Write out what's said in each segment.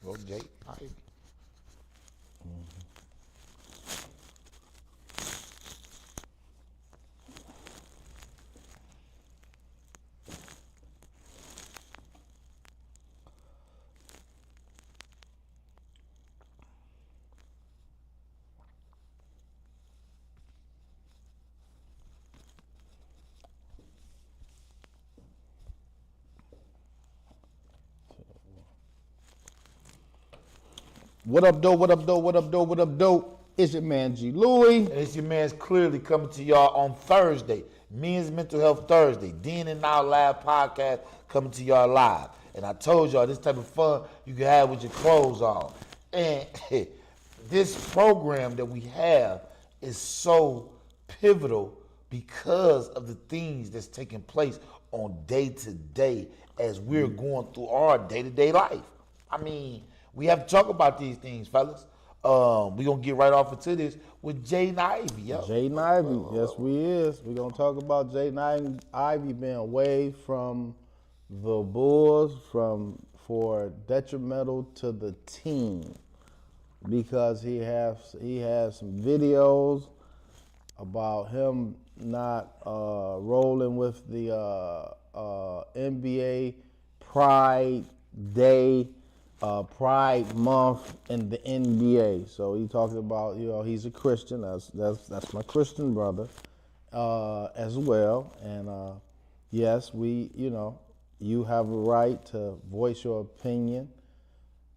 Go Jaden Ivey. What up, dope? What up, dope? What up, dope? What up, dope? It's your man G. Louie. And it's your man's Clearly coming to y'all on Thursday. Men's Mental Health Thursday. Den and Now Live podcast coming to y'all live. And I told y'all this type of fun you can have with your clothes on. And this program that we have is so pivotal because of the things that's taking place on day to day as we're going through our day-to-day life. I mean, we have to talk about these things, fellas. We're going to get right off into this with Jaden Ivey, yo. Jaden Ivey, yes we is. We're going to talk about Jaden Ivey being away from the Bulls for detrimental to the team because he has some videos about him not rolling with the NBA Pride Day, Pride Month in the NBA. So he talked about, he's a Christian. That's my Christian brother as well. And yes, you have a right to voice your opinion.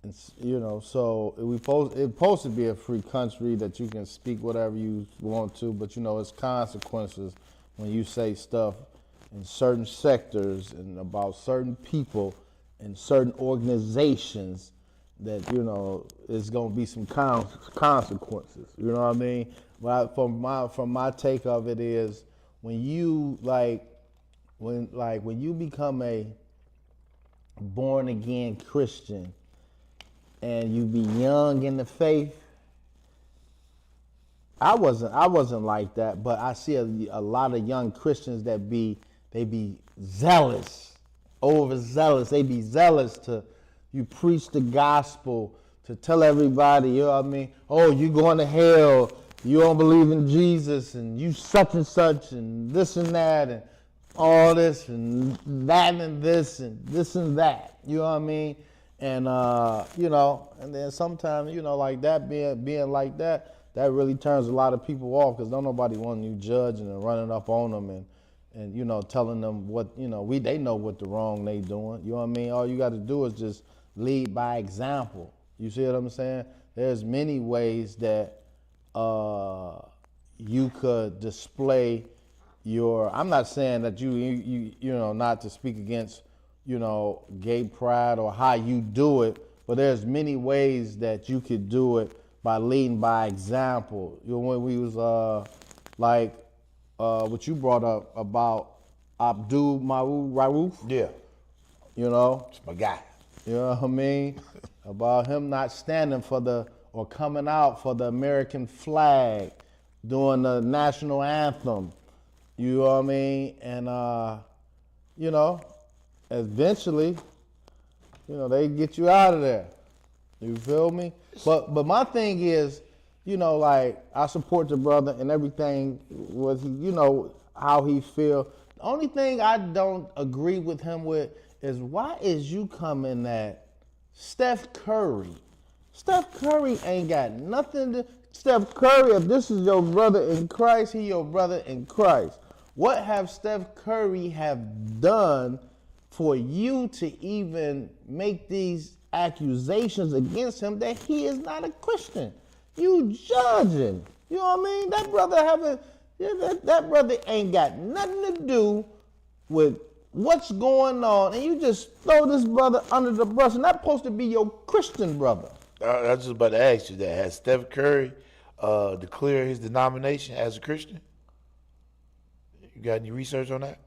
And so it's supposed to be a free country that you can speak whatever you want to, but it's consequences when you say stuff in certain sectors and about certain people and certain organizations that it's going to be some consequences. You know what I mean? But from my take of it is when you when you become a born again Christian and you be young in the faith. I wasn't like that, but I see a lot of young Christians that be zealous, overzealous. They be zealous to you preach the gospel, to tell everybody, you know what I mean? Oh, you going to hell, you don't believe in Jesus, and you such and such, and this and that, and all this, and that, and this and that. You know what I mean? And and then sometimes like that being like that really turns a lot of people off because don't nobody want you judging and running up on them and telling them what they know what the wrong they doing. You know what I mean? All you got to do is just lead by example. You see what I'm saying? There's many ways that you could display your. I'm not saying that you not to speak against gay pride or how you do it, but there's many ways that you could do it by leading by example. When we was what you brought up about Abdul Rauf. Yeah. It's my guy. You know what I mean? About him not standing or coming out for the American flag, doing the national anthem. You know what I mean? And eventually, they get you out of there. You feel me? But my thing is, I support the brother and everything with how he feel. The only thing I don't agree with him with is why is you coming at Steph Curry? Steph Curry ain't got nothing to. Steph Curry, if this is your brother in Christ, he your brother in Christ. What have Steph Curry have done for you to even make these accusations against him that he is not a Christian? You judging. You know what I mean? That brother ain't got nothing to do with what's going on, and you just throw this brother under the bus, and that's supposed to be your Christian brother. I was just about to ask you that. Has Steph Curry declared his denomination as a Christian? You got any research on that?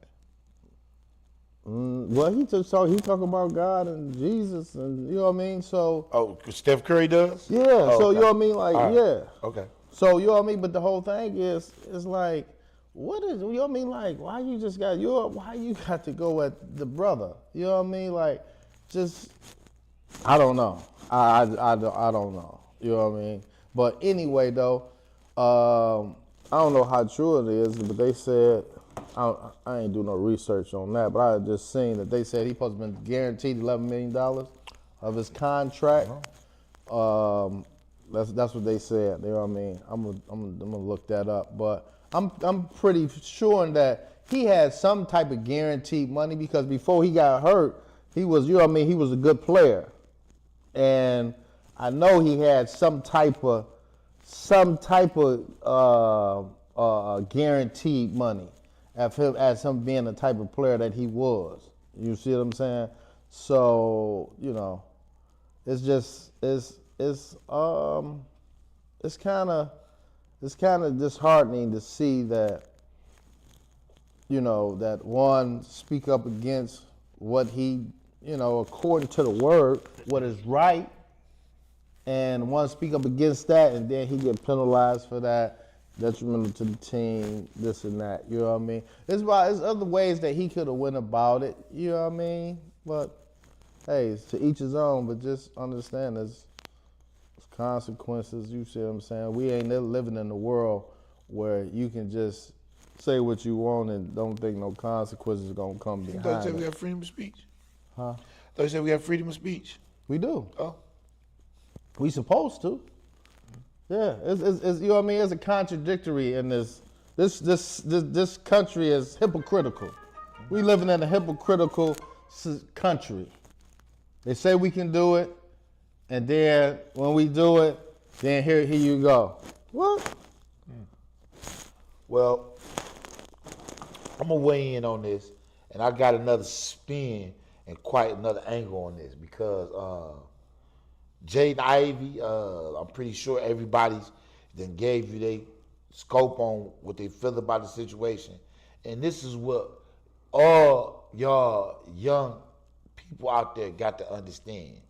Well, he talk about God and Jesus, and you know what I mean. So, Steph Curry does. Yeah. So okay. You know what I mean, like right. Yeah. Okay. So you know what I mean, but the whole thing is like, what is you know what I mean, like why you got to go at the brother? You know what I mean, like just I don't know. I don't know. You know what I mean? But anyway, though, I don't know how true it is, but they said, I ain't do no research on that, but I just seen that they said he supposed to been guaranteed $11 million of his contract. That's what they said. You know what I mean? I'm gonna look that up, but I'm pretty sure that he had some type of guaranteed money because before he got hurt, he was, you know what I mean, he was a good player, and I know he had some type of guaranteed money as him being the type of player that he was. You see what I'm saying? So, you know, it's kind of disheartening to see that, you know, that one speak up against what he, you know, according to the word, what is right, and one speak up against that, and then he get penalized for that, detrimental to the team, this and that. You know what I mean? There's other ways that he could have went about it. You know what I mean? But hey, it's to each his own. But just understand there's consequences. You see what I'm saying? We ain't living in a world where you can just say what you want and don't think no consequences are gonna come behind. You thought you said we have freedom of speech? Huh? Thought you said we have freedom of speech? We do. Oh. We supposed to. Yeah, it's you know what I mean. It's a contradictory in this country is hypocritical. We living in a hypocritical country. They say we can do it, and then when we do it, then here you go. What? Well, I'm gonna weigh in on this, and I got another spin and quite another angle on this because Jaden Ivey, I'm pretty sure everybody's then gave you their scope on what they feel about the situation. And this is what all y'all young people out there got to understand.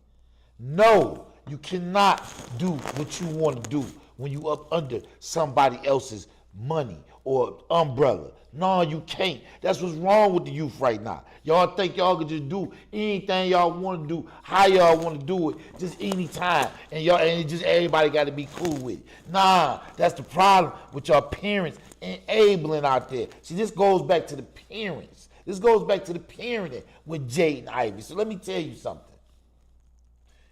No, you cannot do what you want to do when you up under somebody else's money or umbrella. No, you can't. That's what's wrong with the youth right now. Y'all think y'all can just do anything y'all want to do, how y'all want to do it, just anytime, and it just everybody got to be cool with it. Nah, that's the problem with y'all parents enabling out there. See, this goes back to the parents. This goes back to the parenting with Jaden Ivey. So let me tell you something.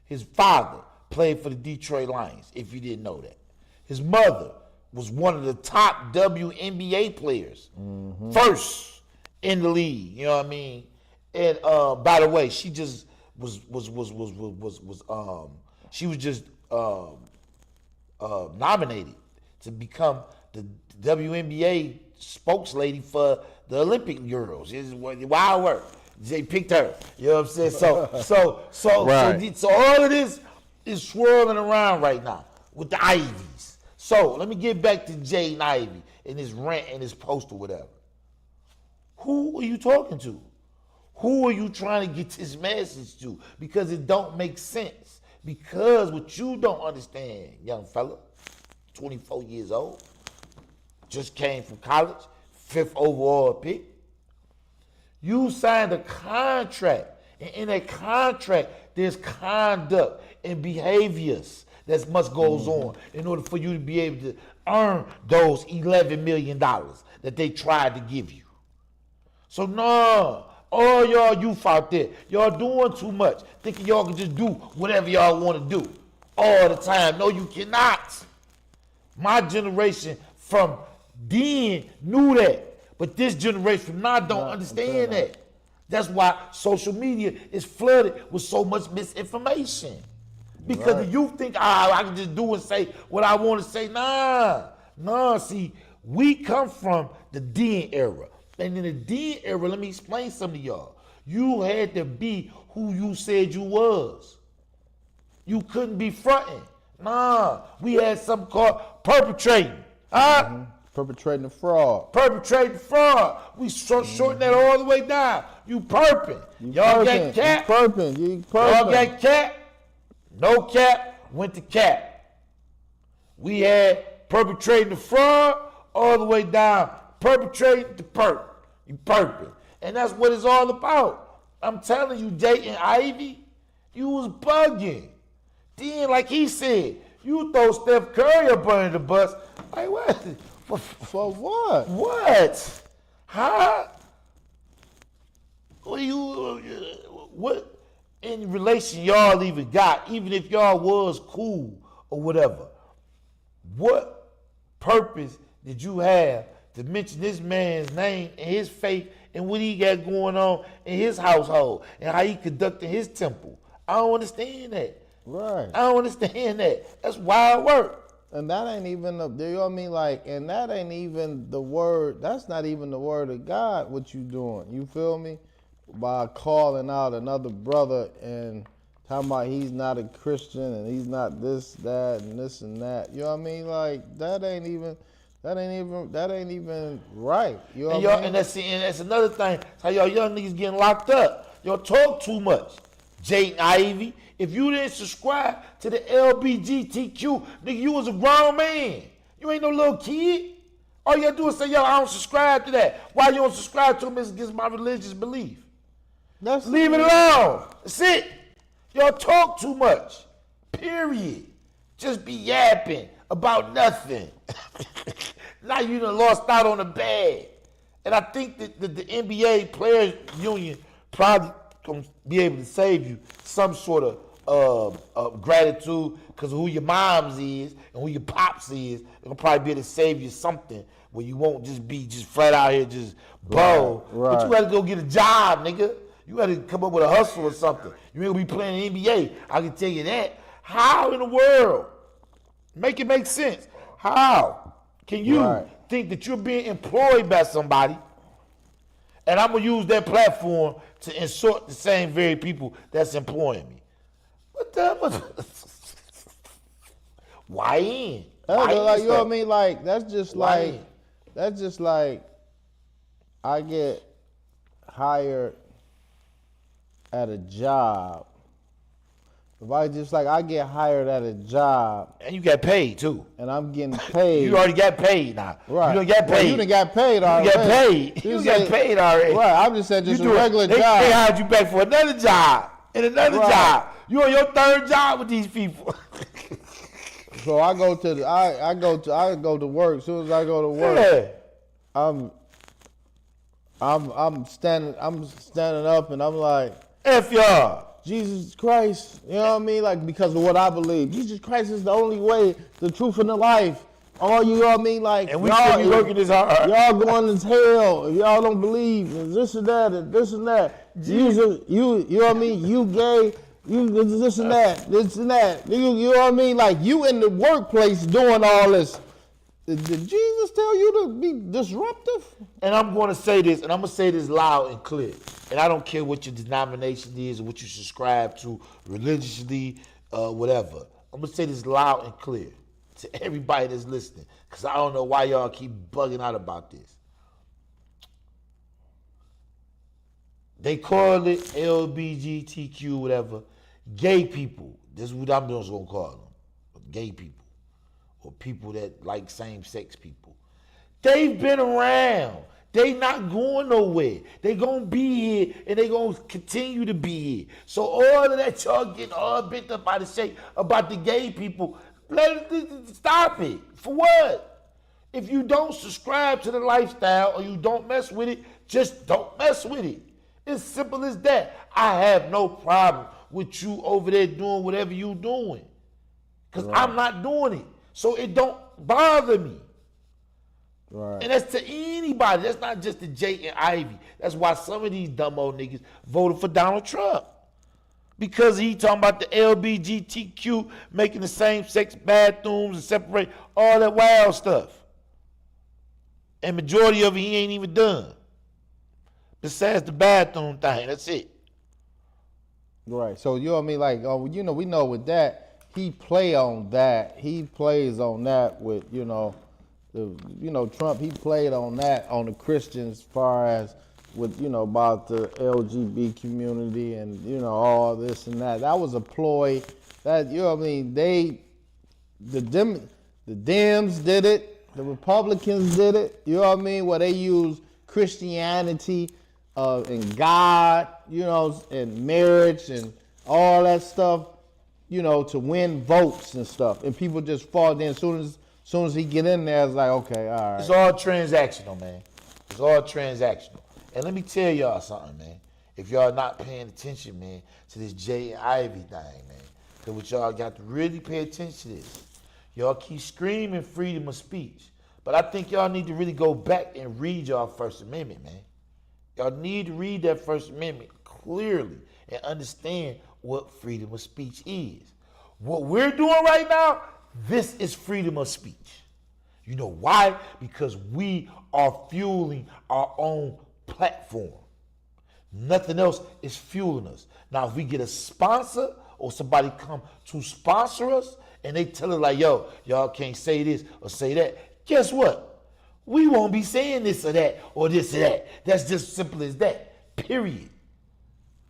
His father played for the Detroit Lions, if you didn't know that. His mother was one of the top WNBA players, first in the league. You know what I mean? And by the way, she just she was just nominated to become the WNBA spokeslady for the Olympic girls. It's wild work. They picked her. You know what I'm saying? So all of this is swirling around right now with the Ivies. So let me get back to Jaden Ivey and his rant and his post or whatever. Who are you talking to? Who are you trying to get this message to? Because it don't make sense. Because what you don't understand, young fella, 24 years old, just came from college, 5th overall pick. You signed a contract, and in that contract, there's conduct and behaviors that must goes on in order for you to be able to earn those $11 million that they tried to give you. So no, all y'all youth out there, y'all doing too much, thinking y'all can just do whatever y'all want to do all the time. No, you cannot. My generation from then knew that, but this generation from now don't understand that. That's why social media is flooded with so much misinformation. Because the youth think, I can just do and say what I want to say. Nah, see, we come from the Den era. And in the Den era, let me explain something to y'all. You had to be who you said you was. You couldn't be fronting. Nah, we had something called perpetrating. Perpetrating fraud. Perpetrating fraud. We shorten that all the way down. You perping. Y'all got cap. You perping. Y'all got cap. No cap, went to cap. We had perpetrating the fraud all the way down, perpetrating the perp. You perping. And that's what it's all about. I'm telling you, Jaden Ivey, you was bugging. Then, like he said, you throw Steph Curry up under the bus. Like what? For what? What? Huh? What in relation y'all even got, even if y'all was cool or whatever, what purpose did you have to mention this man's name and his faith and what he got going on in his household and how he conducted his temple? I don't understand that. Right. I don't understand that. That's wild work. And that ain't even you know what I mean? Like, and that ain't even the word, that's not even the word of God, what you doing. You feel me? By calling out another brother and talking about he's not a Christian and he's not this, that, and this and that. You know what I mean? Like, that ain't even right. You know And what I y'all, mean? and that's another thing. How y'all young niggas getting locked up. Y'all talk too much. Jaden Ivey, if you didn't subscribe to the LBGTQ, nigga, you was a grown man. You ain't no little kid. All you gotta do is say, yo, I don't subscribe to that. Why you don't subscribe to them is against my religious belief. Leave it alone. That's it. Y'all talk too much. Period. Just be yapping about nothing. Now you done lost out on the bag. And I think that the NBA Players Union probably gonna be able to save you some sort of gratitude because of who your moms is and who your pops is. They're gonna probably be able to save you something where you won't just be just flat out here just bow. Right. But you gotta go get a job, nigga. You gotta come up with a hustle or something. You ain't gonna be playing in the NBA. I can tell you that. How in the world? Make it make sense. How can you think that you're being employed by somebody and I'm gonna use that platform to insult the same very people that's employing me? What the? Why in? Like, you know what I mean? Like, that's just like I get hired at a job. If I get hired at a job. And you get paid too. And I'm getting paid. You already got paid now. Right. You don't get paid. Well, you done got paid already. You got paid. You got paid already. Right. I'm just saying just a regular job. They hired you back for another job and another job. You on your third job with these people. So I go to work. As soon as I go to work, I'm standing up and I'm like, F y'all. Jesus Christ, you know what I mean? Like, because of what I believe. Jesus Christ is the only way, the truth, and the life. All you know what I mean? Like, and we still be working this hard. Y'all going to hell if y'all don't believe and this and that and this and that. Jesus, you know what I mean? You gay, you this and that. You know what I mean? Like, you in the workplace doing all this. Did Jesus tell you to be disruptive? And I'm going to say this, and I'm going to say this loud and clear. And I don't care what your denomination is or what you subscribe to religiously, whatever. I'm going to say this loud and clear to everybody that's listening, because I don't know why y'all keep bugging out about this. They call it LBGTQ, whatever. Gay people. This is what I'm just going to call them. Gay people. Or people that like same-sex people. They've been around. They not going nowhere. They gonna be here and they gonna continue to be here. So all of that y'all getting all bent up out of shape about the gay people, stop it. For what? If you don't subscribe to the lifestyle or you don't mess with it, just don't mess with it. It's simple as that. I have no problem with you over there doing whatever you doing. Because I'm not doing it. So it don't bother me. Right. And that's to anybody. That's not just to Jay and Ivy. That's why some of these dumb old niggas voted for Donald Trump. Because he talking about the LBGTQ, making the same-sex bathrooms and separate all that wild stuff. And majority of it he ain't even done. Besides the bathroom thing, that's it. Right. So you know what I mean? Like, you know, we know with that, he plays on that with, Trump, he played on that, on the Christians as far as with, about the LGBT community and, all this and that. That was a ploy that, you know what I mean, the Dems did it, the Republicans did it, you know what I mean, where they use Christianity and God, and marriage and all that stuff. to win votes and stuff. And people just fall in. As soon as he get in there, it's like, okay, all right. It's all transactional, man. It's all transactional. And let me tell y'all something, man. If y'all not paying attention, man, to this Jay and Ivy thing, man, because what y'all got to really pay attention to this. Y'all keep screaming freedom of speech, but I think y'all need to really go back and read y'all First Amendment, man. Y'all need to read that First Amendment clearly and understand what freedom of speech is. What we're doing right now, this is freedom of speech. You know why? Because we are fueling our own platform. Nothing else is fueling us. Now, if we get a sponsor or somebody come to sponsor us and they tell us like, yo, y'all can't say this or say that, guess what? We won't be saying this or that or this or that. That's just simple as that, period.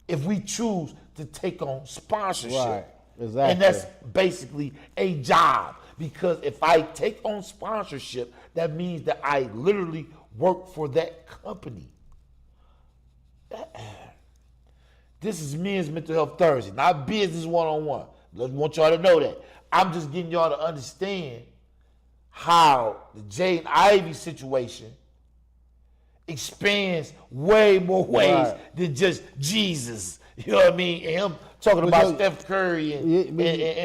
If we choose to take on sponsorship. Right, exactly. And that's basically a job. Because if I take on sponsorship, that means that I literally work for that company. This is Men's Mental Health Thursday, not business one-on-one. I want y'all to know that. I'm just getting y'all to understand how the Jaden Ivey situation expands way more ways than just Jesus. You know what I mean? And him talking about Steph Curry and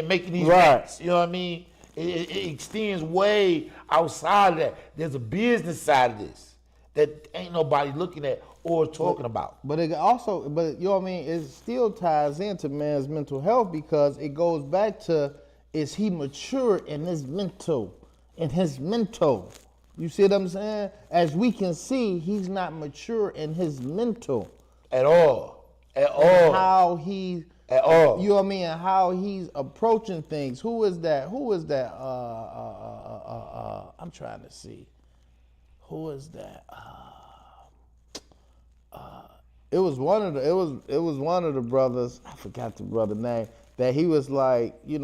making these rats. You know what I mean? It extends way outside of that. There's a business side of this that ain't nobody looking at or talking about. But it also, you know what I mean? It still ties into man's mental health because it goes back to, is he mature in his mental? You see what I'm saying? As we can see, he's not mature in his mental. At all. How he... At all. You know what I mean? And how he's approaching things. Who is that? I'm trying to see. Who is that? It was one of the brothers. I forgot the brother name. That he was like, he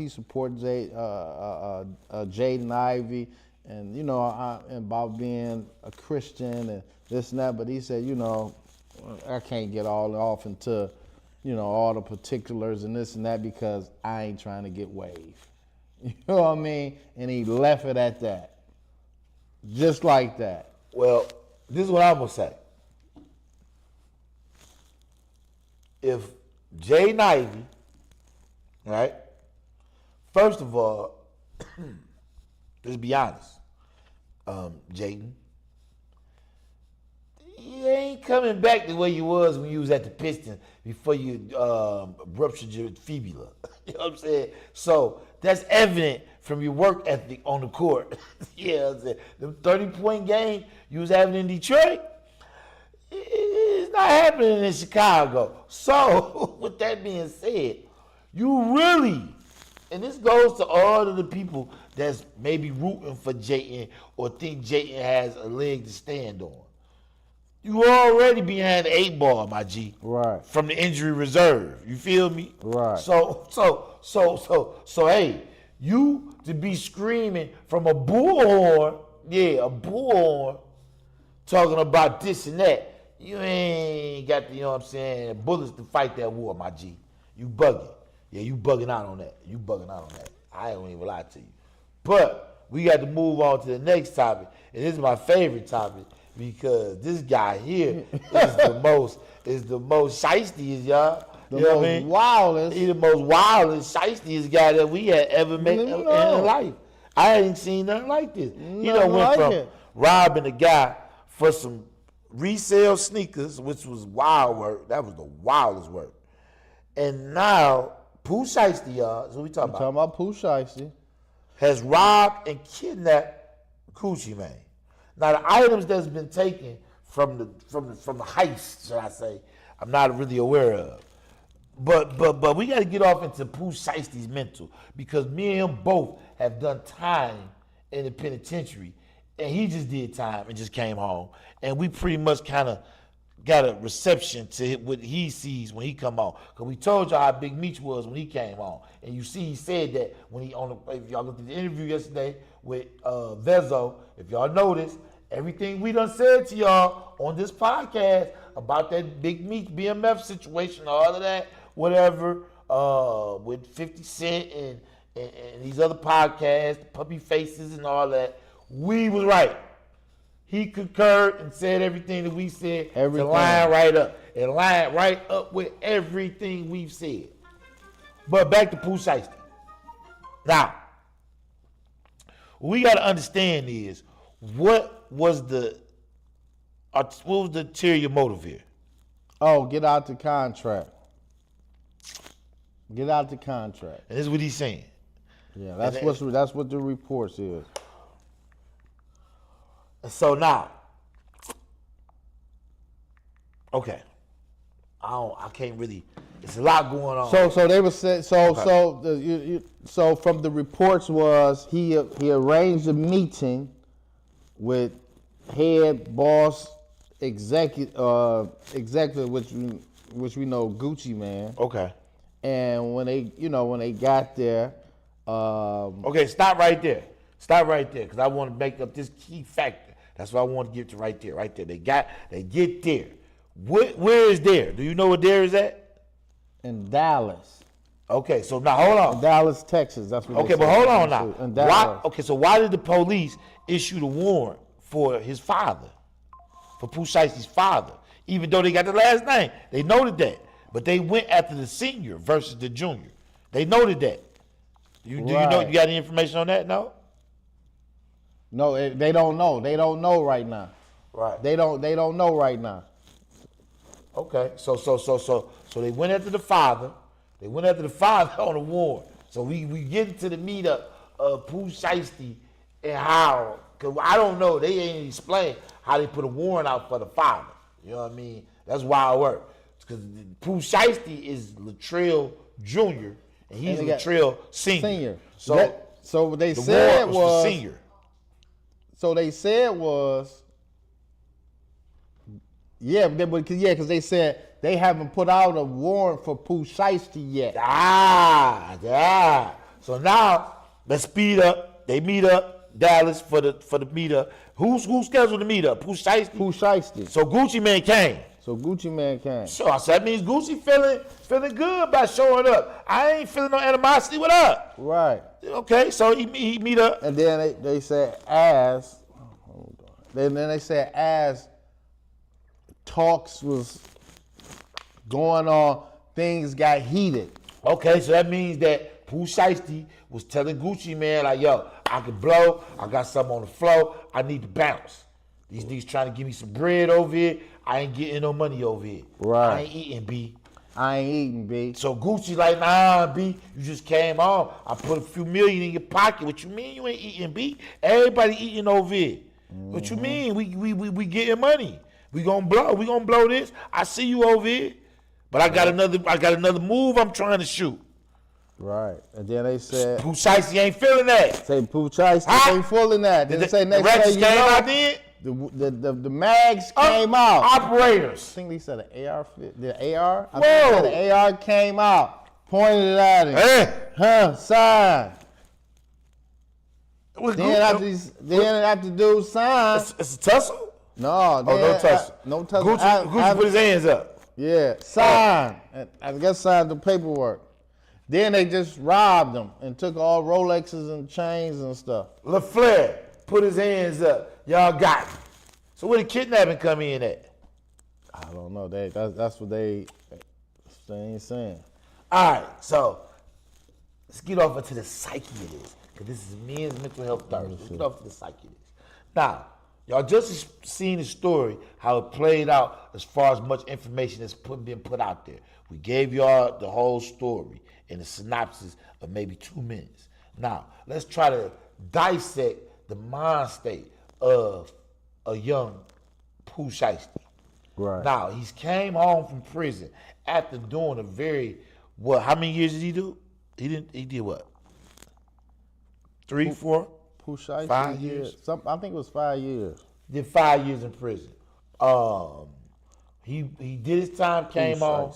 supported Jaden Ivey, and and about being a Christian and this and that. But he said, I can't get all off into, all the particulars and this and that because I ain't trying to get wave. You know what I mean? And he left it at that. Just like that. Well, this is what I'm going to say. If Jaden Ivey, right, first of all, let's be honest, Jaden, you ain't coming back the way you was when you was at the Pistons before you ruptured your fibula. You know what I'm saying? So that's evident from your work ethic on the court. Yeah, I'm saying, the 30-point game you was having in Detroit, it's not happening in Chicago. So with that being said, you really, and this goes to all of the people that's maybe rooting for Jaden or think Jaden has a leg to stand on. You already behind the 8 ball, my G. Right. From the injury reserve. You feel me? Right. So, hey, you to be screaming from a bullhorn, talking about this and that, you ain't got the, bullets to fight that war, my G. You bugging. Yeah, you bugging out on that. I don't even lie to you. But we got to move on to the next topic, and this is my favorite topic. Because this guy here is the most sheisty, y'all. The most wildest. He's the most wildest, sheistiest guy that we had ever met in life. I ain't seen nothing like this. Went from robbing a guy for some resale sneakers, which was wild work. That was the wildest work. And now, Pooh Sheisty, y'all, that's what we talking about. Talking about Pooh Sheisty. Has robbed and kidnapped Coochie Man. Now the items that's been taken from the heist, should I say, I'm not really aware of. But we got to get off into Pooh Sheisty's mental because me and him both have done time in the penitentiary, and he just did time and just came home, and we pretty much kind of got a reception to what he sees when he come on. Because we told y'all how big Meech was when he came on, and you see he said that when he if y'all looked at the interview yesterday with Vezo, if y'all noticed. Everything we done said to y'all on this podcast about that Big Meech BMF situation, all of that, whatever, with 50 Cent and these other podcasts, Puppy Faces and all that, we was right. He concurred and said everything that we said to line right up. And line right up with everything we've said. But back to Pooh Sheisty. Now, what we got to understand is what was the ulterior motive here? Oh, get out the contract. Get out the contract. And this is what he's saying. Yeah, that's what the reports is. So now, okay, I can't really. It's a lot going on. So they were saying. So from the reports was he arranged a meeting with head boss executive, which we know Gucci Man. Okay. And when they got there. Okay, stop right there. Stop right there, because I want to make up this key factor. That's what I want to get to right there. Right there. They get there. Where is there? Do you know where there is at? In Dallas. Okay, so now hold on. In Dallas, Texas. That's what. Okay, but hold on now. In Dallas. Why did the police issue the warrant for his father, for Pooh Sheisty's father? Even though they got the last name, they noted that, but they went after the senior versus the junior. They noted that. Do you know? You got any information on that? No. No, they don't know. They don't know right now. Right. They don't know right now. Okay. So they went after the father. They went after the father on the warrant. So we get into the meetup of Pooh Sheisty and how, because I don't know, they ain't explain how they put a warrant out for the father. You know what I mean? That's wild work. Because Pooh Sheisty is Latrell Jr. and he's Latrell Senior. So what they said was the senior. So they said was, because they said they haven't put out a warrant for Pooh Sheisty yet. So now let's speed up. They meet up Dallas for the meetup. Who scheduled the meetup? Pooh Sheisty. Pooh Sheisty. So Gucci Man came. So that means Gucci feeling good by showing up. I ain't feeling no animosity with her. Right. Okay, so he meet up. And then they said as talks was going on, things got heated. Okay, so that means that Pooh Sheisty was telling Gucci Man, like, yo, I can blow, I got something on the floor, I need to bounce. These niggas trying to give me some bread over here, I ain't getting no money over here. Right. I ain't eating, B. So Gucci like, nah, B, you just came on. I put a few million in your pocket. What you mean you ain't eating, B? Everybody eating over here. Mm-hmm. What you mean? We getting money. We gonna blow this. I see you over here. But I got another move I'm trying to shoot. Right. And then they said Pooh Sheisty ain't feeling that. Say Pooh Sheisty ain't feeling that. Then they say next day you know, out then? The mags came out. Operators. I think they said the AR. The AR. Whoa. I think the AR came out, pointed it at him. Sign. Then after dude signed. It's a tussle. No. No tussle. No tussle. Gucci put his hands up. Yeah. Signed. I guess signed the paperwork. Then they just robbed him and took all Rolexes and chains and stuff. LaFleur put his hands up. Y'all got him. So where the kidnapping come in at? I don't know. That's what they ain't saying. All right, so let's get off into the psyche of this, because this is Men's Mental Health Thursday. Let's get off to the psyche of this. Now, y'all just seen the story, how it played out as far as much information that's been put out there. We gave y'all the whole story in a synopsis of maybe 2 minutes. Now, let's try to dissect the mind state of a young Pooh Sheisty. Right. Now, he came home from prison after doing a very, how many years did he do? He did what? 3, 4? Pooh Sheisty, 5 years? I think it was 5 years. Did 5 years in prison. He did his time, came on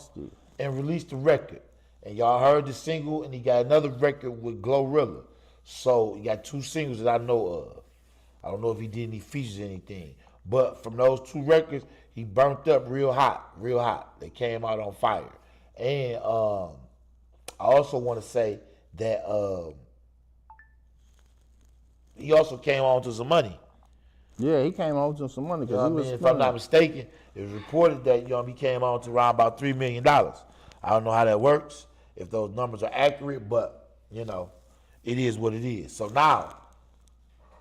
and released the record. And y'all heard the single, and he got another record with Glorilla. So he got 2 singles that I know of. I don't know if he did any features or anything. But from those 2 records, he burnt up real hot. They came out on fire. And I also want to say that he also came on to some money. Yeah, he came on to some money You know because he what I was mean? If I'm not mistaken, it was reported that he came on to around about $3 million. I don't know how that works, if those numbers are accurate, but it is what it is. So now,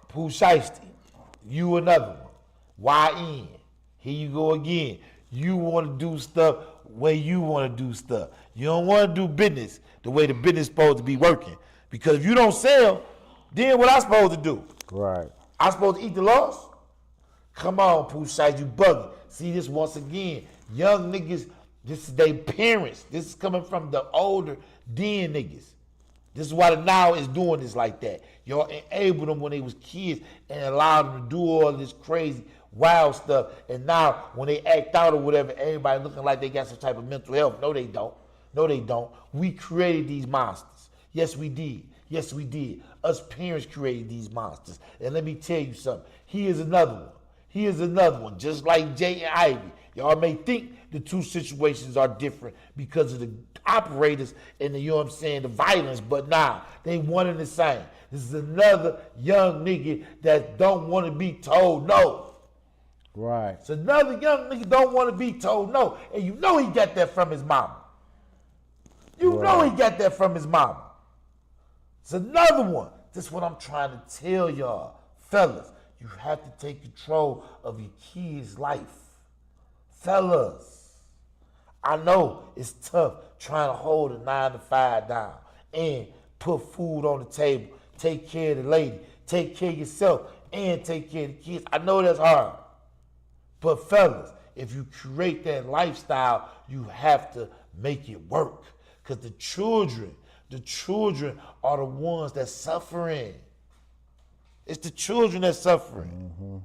Pooh Sheisty, you another one. YN, here you go again. You want to do stuff where you want to do stuff. You don't want to do business the way the business is supposed to be working. Because if you don't sell, then what I supposed to do? right. I supposed to eat the loss? Come on, Pooh Shiesty, you bugging. See this once again. Young niggas, this is their parents. This is coming from the older den niggas. This is why the now is doing this like that. Y'all enabled them when they was kids and allowed them to do all this crazy, wild stuff. And now when they act out or whatever, everybody looking like they got some type of mental health. No, they don't. No, they don't. We created these monsters. Yes, we did. Yes, we did. Us parents created these monsters. And let me tell you something. He is another one. He is another one. Just like Jay and Ivy. Y'all may think the two situations are different because of the operators and the violence, but nah, they one and the same. This is another young nigga that don't want to be told no. Right. It's another young nigga don't want to be told no. And you know he got that from his mama. You know he got that from his mama. It's another one. This is what I'm trying to tell y'all. Fellas, you have to take control of your kid's life. Fellas, I know it's tough trying to hold a 9 to 5 down and put food on the table, take care of the lady, take care of yourself, and take care of the kids. I know that's hard. But fellas, if you create that lifestyle, you have to make it work. Because the children are the ones that's suffering. It's the children that's suffering. Mm-hmm.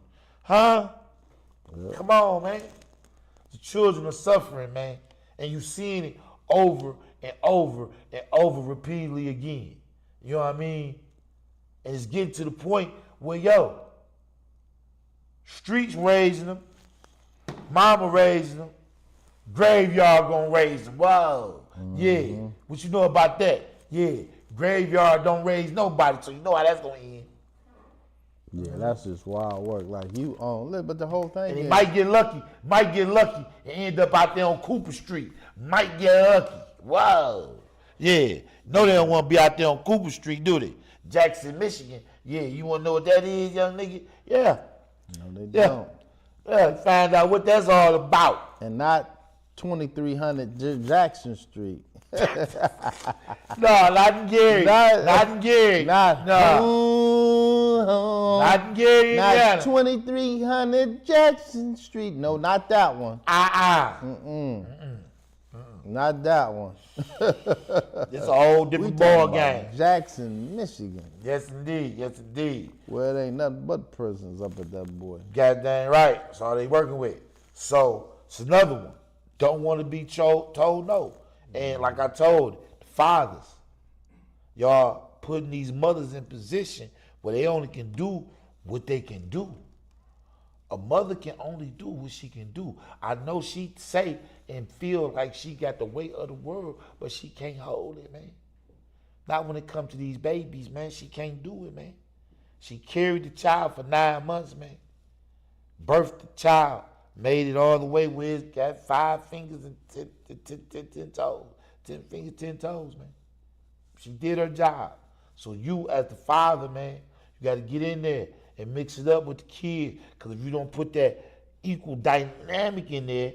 Huh? Yep. Come on, man. The children are suffering, man. And you seeing it over and over and over repeatedly again. You know what I mean? And it's getting to the point where, streets raising them, mama raising them, graveyard gonna raise them. Whoa. Mm-hmm. Yeah. What you know about that? Yeah. Graveyard don't raise nobody, so you know how that's gonna end. Yeah, that's just wild work. Like you own, but the whole thing. And he might get lucky, and end up out there on Cooper Street. Might get lucky. Wow. Yeah. No, they don't want to be out there on Cooper Street, do they? Jackson, Michigan. Yeah, you want to know what that is, young nigga? Yeah. No, they don't. Yeah, find out what that's all about. And not 2300 Jackson Street. No, not in Gary. Not in Gary. Not in Gary, Indiana. Not 2300 Jackson Street. No, not that one. Not that one. It's a whole different ball game. Jackson, Michigan. Yes, indeed. Yes, indeed. Well, it ain't nothing but prisons up at that boy. Goddamn right. That's all they working with. So, it's another one. Don't want to be told no. And like I told the fathers, y'all putting these mothers in position where they only can do what they can do. A mother can only do what she can do. I know she say and feel like she got the weight of the world, but she can't hold it, man. Not when it comes to these babies, man. She can't do it, man. She carried the child for 9 months, man. Birthed the child. Made it all the way where it's got 5 fingers and 10 toes. 10 fingers, 10 toes, man. She did her job. So you as the father, man, you got to get in there and mix it up with the kid. Because if you don't put that equal dynamic in there,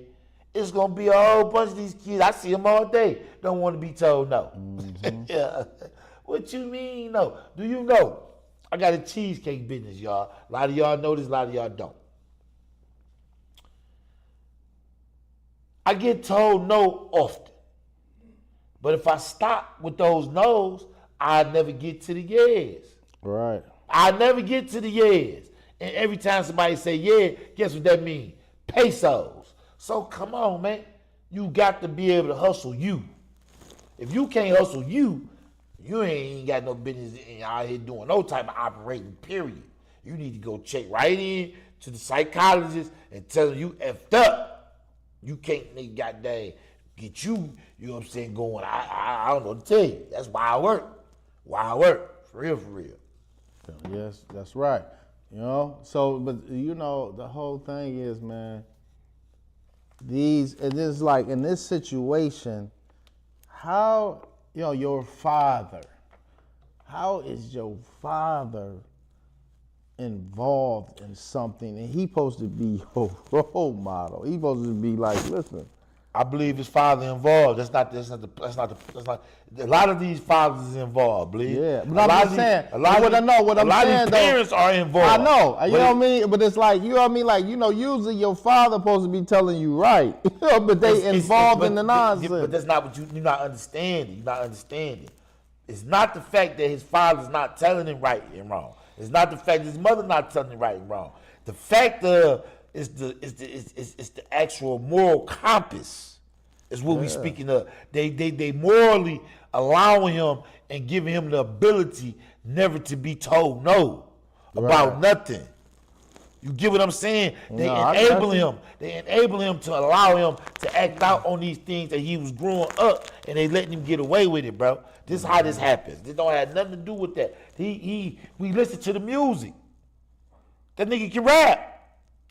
it's going to be a whole bunch of these kids. I see them all day. Don't want to be told no. Mm-hmm. Yeah. What you mean no? Do you know? I got a cheesecake business, y'all. A lot of y'all know this, a lot of y'all don't. I get told no often. But if I stop with those no's, I never get to the yes. Right. I never get to the yes. And every time somebody say yeah, guess what that means? Pesos. So come on, man. You got to be able to hustle you. If you can't hustle you ain't got no business out here doing no type of operating, period. You need to go check right in to the psychologist and tell them you effed up. You can't, goddamn, get you, you know what I'm saying, going. I don't know what to tell you. That's why I work. For real, for real. Yes, that's right. You know, so, but you know, the whole thing is, man, it is like in this situation, how, you know, your father, how is your father involved in something and he supposed to be your role model? He supposed to be like, listen. I believe his father involved. That's not. A lot of these fathers is involved. Believe. Yeah, but I'm just saying. A lot of these parents are involved. I know. You know what I mean. But it's like, you know what I mean. Like, you know, usually your father supposed to be telling you right, but they involved in the nonsense. But that's not what you're not understanding. You're not understanding. It's not the fact that his father's not telling him right and wrong. It's not the fact that his mother not telling him right and wrong. The fact is the actual moral compass is what we speaking of. They morally allowing him and giving him the ability never to be told no about nothing. You get what I'm saying? They enable him. They enable him to allow him to act out on these things that he was growing up, and they letting him get away with it, bro. This is how this happens. This don't have nothing to do with that. We listen to the music. That nigga can rap.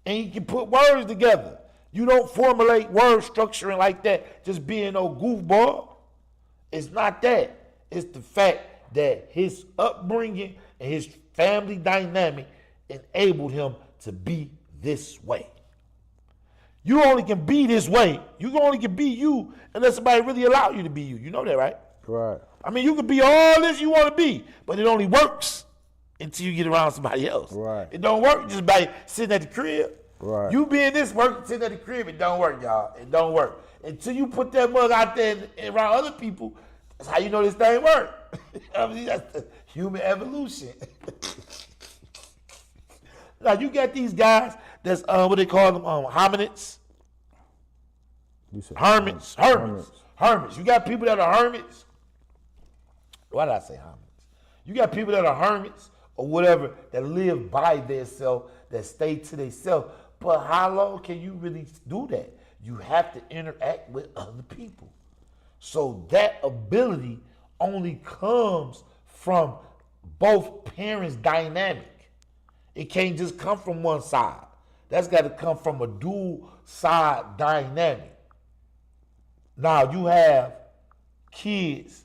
And he can put words together. You don't formulate word structuring like that just being no goofball. It's not that. It's the fact that his upbringing and his family dynamic enabled him to be this way. You only can be this way. You only can be you unless somebody really allow you to be you. You know that, right? Right. I mean, you can be all this you want to be, but it only works until you get around somebody else. Right. It don't work just by sitting at the crib. Right. You being this work, sitting at the crib, it don't work, y'all. It don't work. Until you put that mug out there and around other people, that's how you know this thing work. I mean, that's the human evolution. Now, you got these guys that's, what they call them, hominids. You said hermits. You got people that are hermits. Why did I say hermits? You got people that are hermits or whatever that live by themselves, that stay to themselves. But how long can you really do that? You have to interact with other people. So that ability only comes from both parents' dynamic. It can't just come from one side. That's got to come from a dual side dynamic. Now you have kids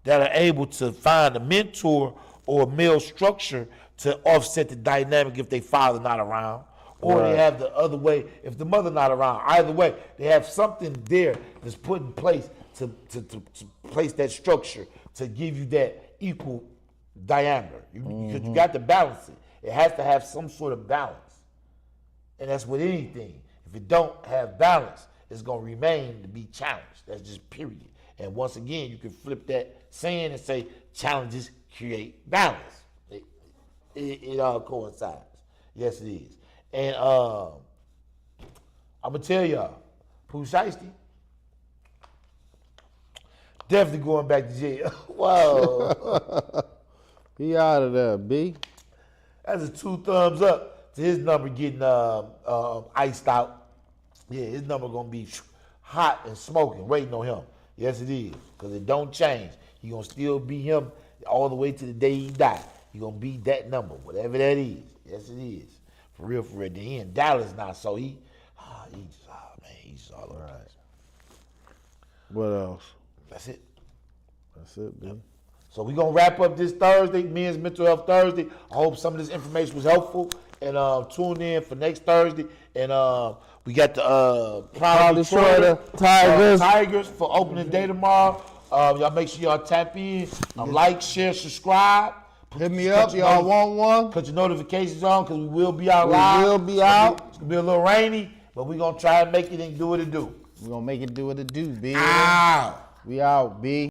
that are able to find a mentor or a male structure to offset the dynamic if their father not around. Or they have the other way if the mother not around. Either way, they have something there that's put in place to place that structure to give you that equal diameter. Because you got to balance it. It has to have some sort of balance. And that's with anything. If it don't have balance, it's going to remain to be challenged. That's just period. And once again, you can flip that saying and say challenges create balance. It all coincides. Yes, it is. And I'm going to tell y'all, Pooh Sheisty, definitely going back to jail. Whoa. He out of there, B. That's a 2 thumbs up to his number getting iced out. Yeah, his number going to be hot and smoking, waiting on him. Yes, it is, because it don't change. He going to still be him all the way to the day he die. He going to be that number, whatever that is. Yes, it is. For real, for real. Then he in Dallas now, so he's just all over the place. What else? That's it. That's it, B. Yep. So we're going to wrap up this Thursday, Men's Mental Health Thursday. I hope some of this information was helpful. And tune in for next Thursday. And we got the Proudly Detroit Tigers for opening day tomorrow. Y'all make sure y'all tap in. Like, share, subscribe. Hit me up. Y'all want one? Put your notifications on because we will be out live. We will be out. It's going to be a little rainy, but we're going to try and make it and do what it do. We're going to make it do what it do, B. Ow. We out, B.